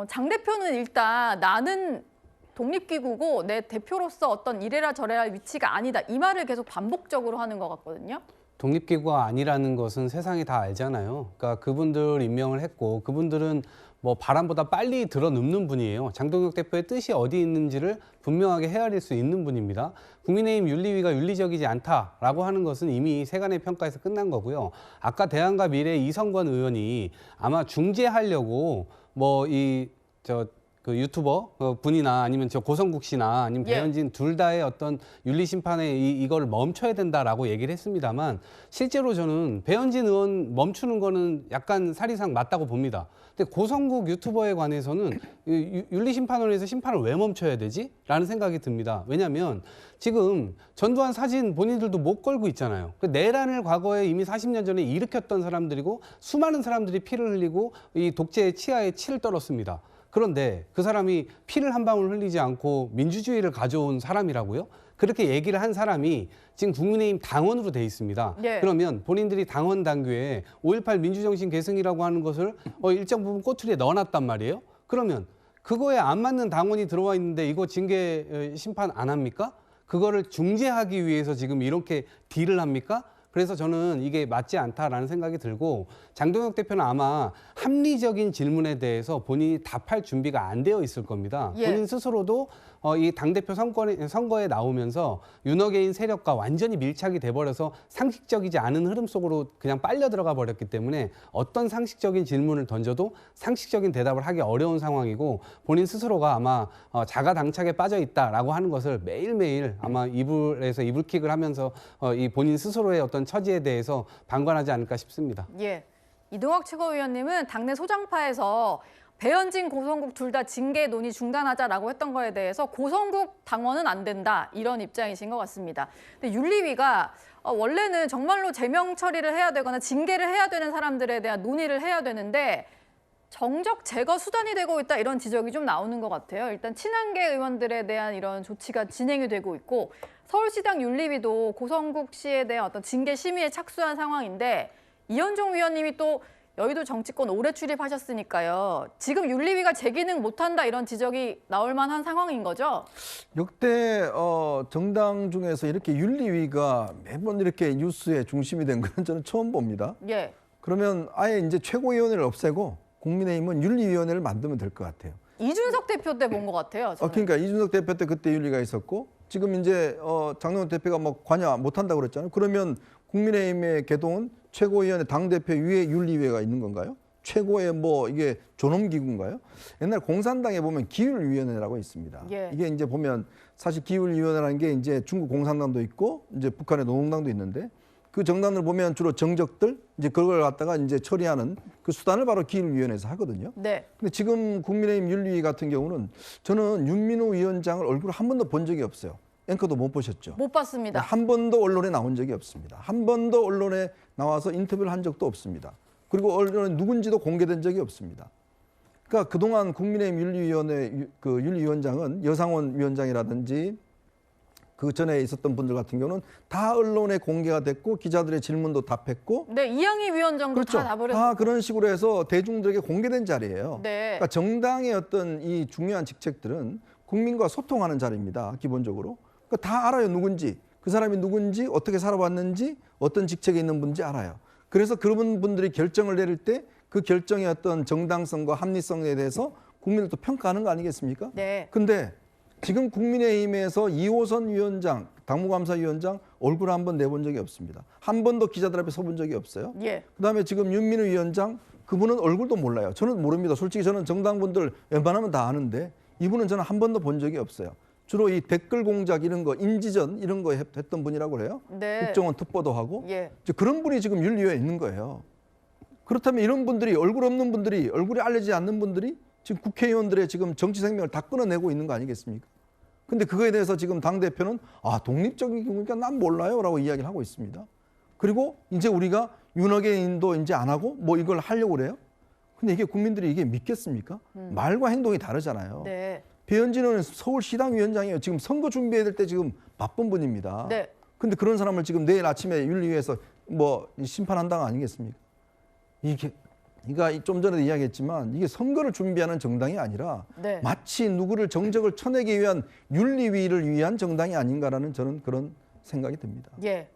장 대표는 일단 나는 독립기구고 내 대표로서 어떤 이래라 저래라 위치가 아니다. 이 말을 계속 반복적으로 하는 것 같거든요. 독립기구가 아니라는 것은 세상이 다 알잖아요. 그러니까 그분들 임명을 했고 그분들은 뭐 바람보다 빨리 들어눕는 분이에요. 장동혁 대표의 뜻이 어디 있는지를 분명하게 헤아릴 수 있는 분입니다. 국민의힘 윤리위가 윤리적이지 않다라고 하는 것은 이미 세간의 평가에서 끝난 거고요. 아까 대안과 미래 이성건 의원이 아마 중재하려고 그 유튜버 분이나 아니면 저 고성국 씨나 아니면 배현진 둘 다의 어떤 윤리 심판에 이걸 멈춰야 된다라고 얘기를 했습니다만 실제로 저는 배현진 의원 멈추는 거는 약간 사리상 맞다고 봅니다. 근데 고성국 유튜버에 관해서는 윤리심판원에서 심판을 왜 멈춰야 되지? 라는 생각이 듭니다. 왜냐하면 지금 전두환 사진 본인들도 못 걸고 있잖아요. 내란을 과거에 이미 40년 전에 일으켰던 사람들이고 수많은 사람들이 피를 흘리고 이 독재의 치하에 치를 떨었습니다. 그런데 그 사람이 피를 한 방울 흘리지 않고 민주주의를 가져온 사람이라고요? 그렇게 얘기를 한 사람이 지금 국민의힘 당원으로 돼 있습니다. 네. 그러면 본인들이 당원 당규에 5.18 민주정신 계승이라고 하는 것을 일정 부분 꼬투리에 넣어놨단 말이에요. 그러면 그거에 안 맞는 당원이 들어와 있는데 이거 징계 심판 안 합니까? 그거를 중재하기 위해서 지금 이렇게 딜을 합니까? 그래서 저는 이게 맞지 않다라는 생각이 들고 장동혁 대표는 아마 합리적인 질문에 대해서 본인이 답할 준비가 안 되어 있을 겁니다. 본인 스스로도 이 당대표 선거에 나오면서 윤호개인 세력과 완전히 밀착이 돼버려서 상식적이지 않은 흐름 속으로 그냥 빨려 들어가 버렸기 때문에 어떤 상식적인 질문을 던져도 상식적인 대답을 하기 어려운 상황이고 본인 스스로가 아마 자가당착에 빠져 있다라고 하는 것을 매일매일 아마 이불킥을 하면서 이 본인 스스로의 어떤 처지에 대해서 방관하지 않을까 싶습니다. 예, 이동학 최고위원님은 당내 소장파에서 배현진, 고성국 둘 다 징계 논의 중단하자라고 했던 거에 대해서 고성국 당원은 안 된다 이런 입장이신 것 같습니다. 근데 윤리위가 원래는 정말로 제명 처리를 해야 되거나 징계를 해야 되는 사람들에 대한 논의를 해야 되는데 정적 제거 수단이 되고 있다 이런 지적이 좀 나오는 것 같아요. 일단 친한계 의원들에 대한 이런 조치가 진행이 되고 있고 서울시당 윤리위도 고성국 씨에 대한 어떤 징계 심의에 착수한 상황인데 이현종 위원님이 또 여의도 정치권 오래 출입하셨으니까요. 지금 윤리위가 제 기능 못한다 이런 지적이 나올 만한 상황인 거죠? 역대 정당 중에서 이렇게 윤리위가 매번 이렇게 뉴스의 중심이 된 건 저는 처음 봅니다. 예. 그러면 아예 이제 최고위원회를 없애고 국민의힘은 윤리위원회를 만들면 될 것 같아요. 이준석 대표 때 본 것 같아요. 저는. 그러니까 이준석 대표 때 그때 윤리가 있었고 지금 이제 장동혁 대표가 뭐 관여 못한다고 그랬잖아요. 그러면 국민의힘의 개동은 최고위원회 당대표 위에 윤리위가 있는 건가요? 최고의 뭐 이게 존엄기구인가요? 옛날 공산당에 보면 기율위원회라고 있습니다. 예. 이게 이제 보면 사실 기율위원회라는 게 이제 중국 공산당도 있고 이제 북한의 노동당도 있는데 그 정당을 보면 주로 정적들 이제 그걸 갖다가 이제 처리하는 그 수단을 바로 기율위원회에서 하거든요. 네. 근데 지금 국민의힘 윤리위 같은 경우는 저는 윤민호 위원장을 얼굴 한 번도 본 적이 없어요. 앵커도 못 보셨죠? 못 봤습니다. 한 번도 언론에 나온 적이 없습니다. 한 번도 언론에 나와서 인터뷰를 한 적도 없습니다. 그리고 언론에 누군지도 공개된 적이 없습니다. 그러니까 그동안 국민의힘 윤리위원회 그 윤리위원장은 여상원 위원장이라든지 그 전에 있었던 분들 같은 경우는 다 언론에 공개가 됐고 기자들의 질문도 답했고 네, 이양희 위원장도 그렇죠. 다 답을 다 했었고. 그런 식으로 해서 대중들에게 공개된 자리예요. 네. 그러니까 정당의 어떤 이 중요한 직책들은 국민과 소통하는 자리입니다. 기본적으로. 그러니까 다 알아요. 누군지. 그 사람이 누군지 어떻게 살아왔는지 어떤 직책에 있는 분인지 알아요. 그래서 그런 분들이 결정을 내릴 때 그 결정의 어떤 정당성과 합리성에 대해서 국민을 또 평가하는 거 아니겠습니까? 네. 근데 지금 국민의힘에서 이호선 위원장, 당무감사위원장 얼굴 한 번 내본 적이 없습니다. 한 번도 기자들 앞에 서본 적이 없어요. 예. 그다음에 지금 윤민우 위원장 그분은 얼굴도 몰라요. 저는 모릅니다. 솔직히 저는 정당분들 웬만하면 다 아는데 이분은 저는 한 번도 본 적이 없어요. 주로 이 댓글 공작 이런 거, 인지전 이런 거 했던 분이라고 그래요. 네. 국정원 특보도 하고. 예. 이제 그런 분이 지금 윤리위에 있는 거예요. 그렇다면 이런 분들이 얼굴 없는 분들이 얼굴이 알려지지 않는 분들이 지금 국회의원들의 지금 정치 생명을 다 끊어내고 있는 거 아니겠습니까? 근데 그거에 대해서 지금 당대표는 독립적인 경우니까 난 몰라요 라고 이야기를 하고 있습니다. 그리고 이제 우리가 윤호개인도 이제 안 하고 뭐 이걸 하려고 그래요? 근데 이게 국민들이 이게 믿겠습니까? 말과 행동이 다르잖아요. 네. 배현진 의원은 서울시당 위원장이에요. 지금 선거 준비해야 될 때 지금 바쁜 분입니다. 네. 근데 그런 사람을 지금 내일 아침에 윤리위에서 뭐 심판한다가 아니겠습니까? 이게 그러니까 좀 전에도 이야기했지만 이게 선거를 준비하는 정당이 아니라 네. 마치 누구를 정적을 쳐내기 위한 윤리위를 위한 정당이 아닌가라는 저는 그런 생각이 듭니다. 예.